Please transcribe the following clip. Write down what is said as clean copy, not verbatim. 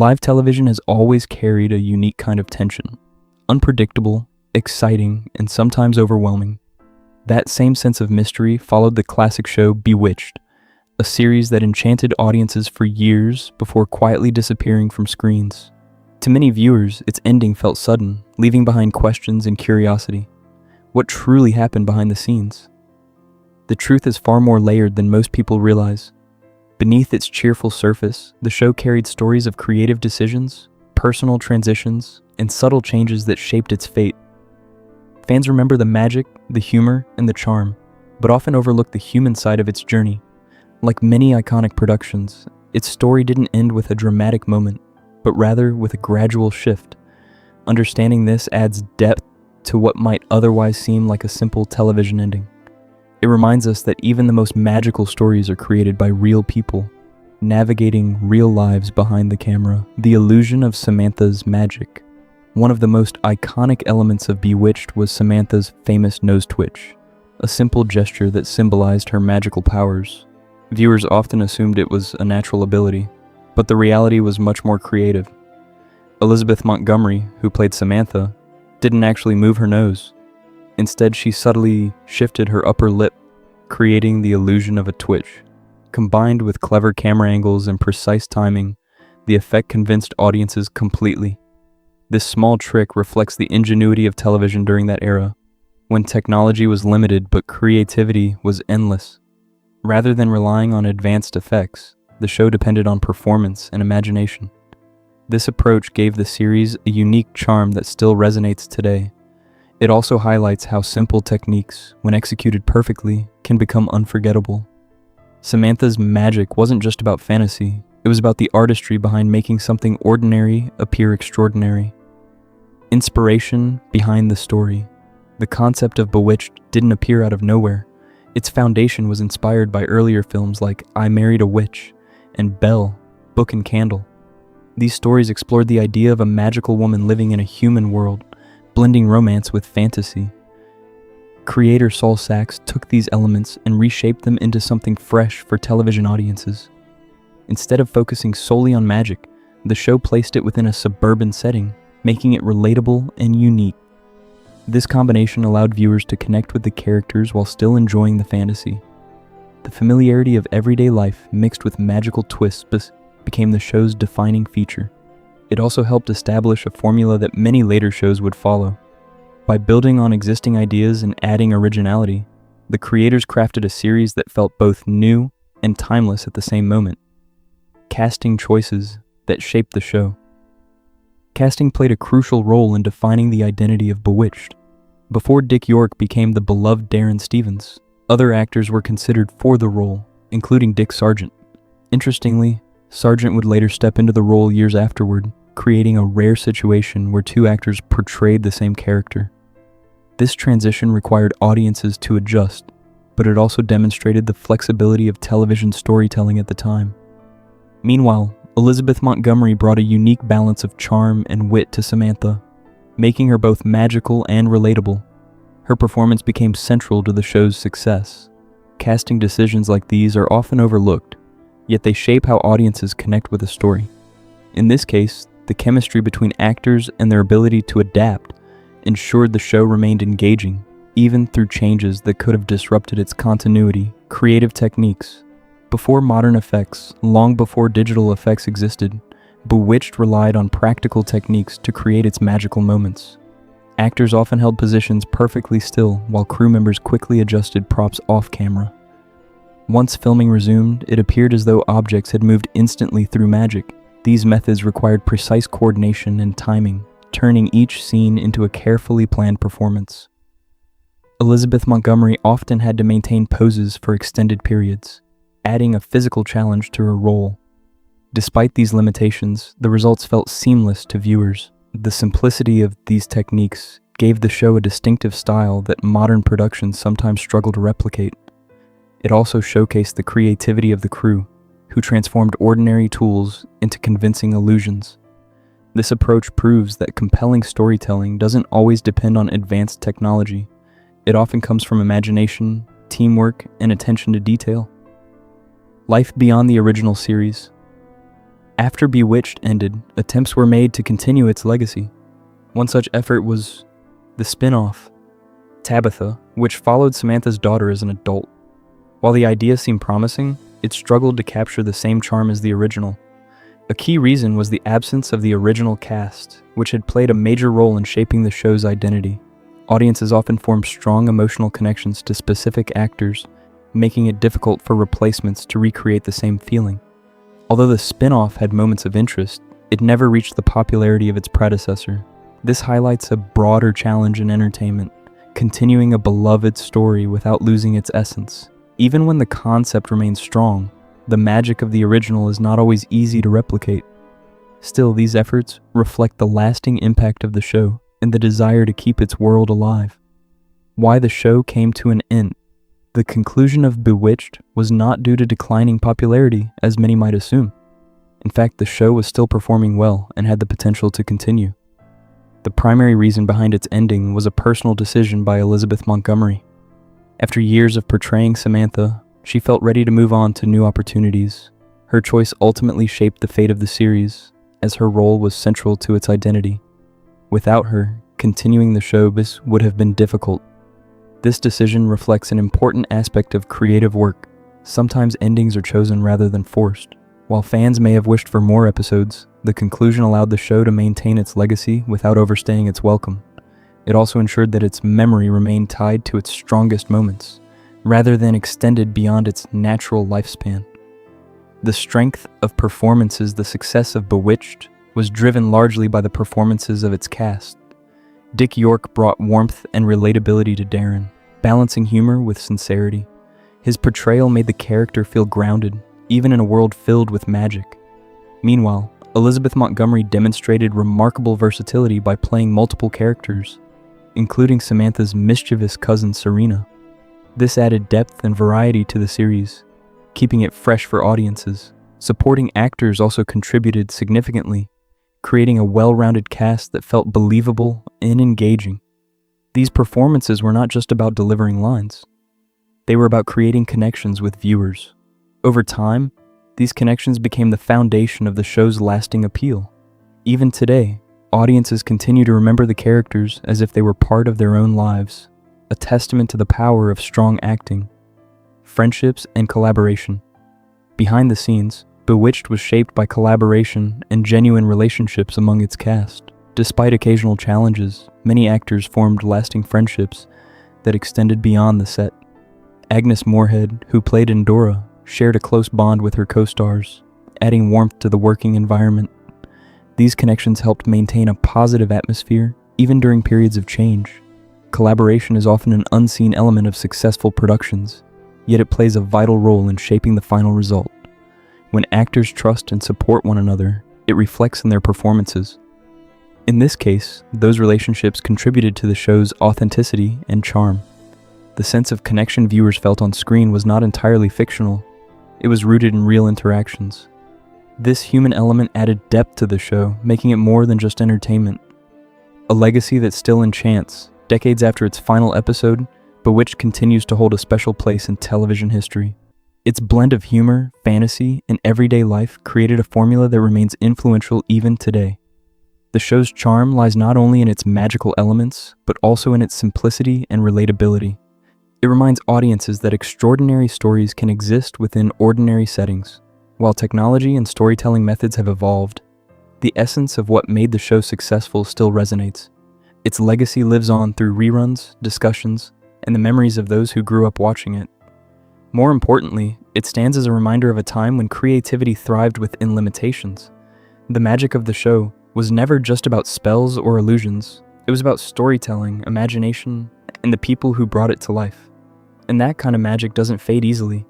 Live television has always carried a unique kind of tension, unpredictable, exciting, and sometimes overwhelming. That same sense of mystery followed the classic show Bewitched, a series that enchanted audiences for years before quietly disappearing from screens. To many viewers, its ending felt sudden, leaving behind questions and curiosity. What truly happened behind the scenes? The truth is far more layered than most people realize. Beneath its cheerful surface, the show carried stories of creative decisions, personal transitions, and subtle changes that shaped its fate. Fans remember the magic, the humor, and the charm, but often overlook the human side of its journey. Like many iconic productions, its story didn't end with a dramatic moment, but rather with a gradual shift. Understanding this adds depth to what might otherwise seem like a simple television ending. It reminds us that even the most magical stories are created by real people, navigating real lives behind the camera. The illusion of Samantha's magic. One of the most iconic elements of Bewitched was Samantha's famous nose twitch, a simple gesture that symbolized her magical powers. Viewers often assumed it was a natural ability, but the reality was much more creative. Elizabeth Montgomery, who played Samantha, didn't actually move her nose. Instead, she subtly shifted her upper lip, creating the illusion of a twitch. Combined with clever camera angles and precise timing, the effect convinced audiences completely. This small trick reflects the ingenuity of television during that era, when technology was limited but creativity was endless. Rather than relying on advanced effects, the show depended on performance and imagination. This approach gave the series a unique charm that still resonates today. It also highlights how simple techniques, when executed perfectly, can become unforgettable. Samantha's magic wasn't just about fantasy, it was about the artistry behind making something ordinary appear extraordinary. Inspiration behind the story. The concept of Bewitched didn't appear out of nowhere. Its foundation was inspired by earlier films like I Married a Witch and Belle, Book and Candle. These stories explored the idea of a magical woman living in a human world, blending romance with fantasy. Creator Saul Sachs took these elements and reshaped them into something fresh for television audiences. Instead of focusing solely on magic, the show placed it within a suburban setting, making it relatable and unique. This combination allowed viewers to connect with the characters while still enjoying the fantasy. The familiarity of everyday life mixed with magical twists became the show's defining feature. It also helped establish a formula that many later shows would follow. By building on existing ideas and adding originality, the creators crafted a series that felt both new and timeless at the same moment. Casting choices that shaped the show. Casting played a crucial role in defining the identity of Bewitched. Before Dick York became the beloved Darren Stevens, other actors were considered for the role, including Dick Sargent. Interestingly, Sargent would later step into the role years afterward, creating a rare situation where two actors portrayed the same character. This transition required audiences to adjust, but it also demonstrated the flexibility of television storytelling at the time. Meanwhile, Elizabeth Montgomery brought a unique balance of charm and wit to Samantha, making her both magical and relatable. Her performance became central to the show's success. Casting decisions like these are often overlooked, yet they shape how audiences connect with a story. In this case, the chemistry between actors and their ability to adapt ensured the show remained engaging, even through changes that could have disrupted its continuity. Creative techniques. Before modern effects, long before digital effects existed, Bewitched relied on practical techniques to create its magical moments. Actors often held positions perfectly still while crew members quickly adjusted props off camera. Once filming resumed, it appeared as though objects had moved instantly through magic. These methods required precise coordination and timing, turning each scene into a carefully planned performance. Elizabeth Montgomery often had to maintain poses for extended periods, adding a physical challenge to her role. Despite these limitations, the results felt seamless to viewers. The simplicity of these techniques gave the show a distinctive style that modern productions sometimes struggle to replicate. It also showcased the creativity of the crew, who transformed ordinary tools into convincing illusions. This approach proves that compelling storytelling doesn't always depend on advanced technology. It often comes from imagination, teamwork, and attention to detail. Life beyond the original series. After Bewitched ended, attempts were made to continue its legacy. One such effort was the spin-off, Tabitha, which followed Samantha's daughter as an adult. While the idea seemed promising, it struggled to capture the same charm as the original. A key reason was the absence of the original cast, which had played a major role in shaping the show's identity. Audiences often formed strong emotional connections to specific actors, making it difficult for replacements to recreate the same feeling. Although the spin-off had moments of interest, it never reached the popularity of its predecessor. This highlights a broader challenge in entertainment, continuing a beloved story without losing its essence. Even when the concept remains strong, the magic of the original is not always easy to replicate. Still, these efforts reflect the lasting impact of the show and the desire to keep its world alive. Why the show came to an end. The conclusion of Bewitched was not due to declining popularity, as many might assume. In fact, the show was still performing well and had the potential to continue. The primary reason behind its ending was a personal decision by Elizabeth Montgomery. After years of portraying Samantha, she felt ready to move on to new opportunities. Her choice ultimately shaped the fate of the series, as her role was central to its identity. Without her, continuing the show would have been difficult. This decision reflects an important aspect of creative work. Sometimes endings are chosen rather than forced. While fans may have wished for more episodes, the conclusion allowed the show to maintain its legacy without overstaying its welcome. It also ensured that its memory remained tied to its strongest moments, rather than extended beyond its natural lifespan. The strength of performances, the success of Bewitched, was driven largely by the performances of its cast. Dick York brought warmth and relatability to Darren, balancing humor with sincerity. His portrayal made the character feel grounded, even in a world filled with magic. Meanwhile, Elizabeth Montgomery demonstrated remarkable versatility by playing multiple characters, including Samantha's mischievous cousin Serena. This added depth and variety to the series, keeping it fresh for audiences. Supporting actors also contributed significantly, creating a well-rounded cast that felt believable and engaging. These performances were not just about delivering lines. They were about creating connections with viewers. Over time, these connections became the foundation of the show's lasting appeal. Even today, audiences continue to remember the characters as if they were part of their own lives, a testament to the power of strong acting, friendships, and collaboration. Behind the scenes, Bewitched was shaped by collaboration and genuine relationships among its cast. Despite occasional challenges, many actors formed lasting friendships that extended beyond the set. Agnes Moorehead, who played Endora, shared a close bond with her co-stars, adding warmth to the working environment. These connections helped maintain a positive atmosphere even during periods of change. Collaboration is often an unseen element of successful productions, yet it plays a vital role in shaping the final result. When actors trust and support one another, it reflects in their performances. In this case, those relationships contributed to the show's authenticity and charm. The sense of connection viewers felt on screen was not entirely fictional. It was rooted in real interactions. This human element added depth to the show, making it more than just entertainment. A legacy that still enchants. Decades after its final episode, Bewitched continues to hold a special place in television history. Its blend of humor, fantasy, and everyday life created a formula that remains influential even today. The show's charm lies not only in its magical elements, but also in its simplicity and relatability. It reminds audiences that extraordinary stories can exist within ordinary settings. While technology and storytelling methods have evolved, the essence of what made the show successful still resonates. Its legacy lives on through reruns, discussions, and the memories of those who grew up watching it. More importantly, it stands as a reminder of a time when creativity thrived within limitations. The magic of the show was never just about spells or illusions. It was about storytelling, imagination, and the people who brought it to life. And that kind of magic doesn't fade easily.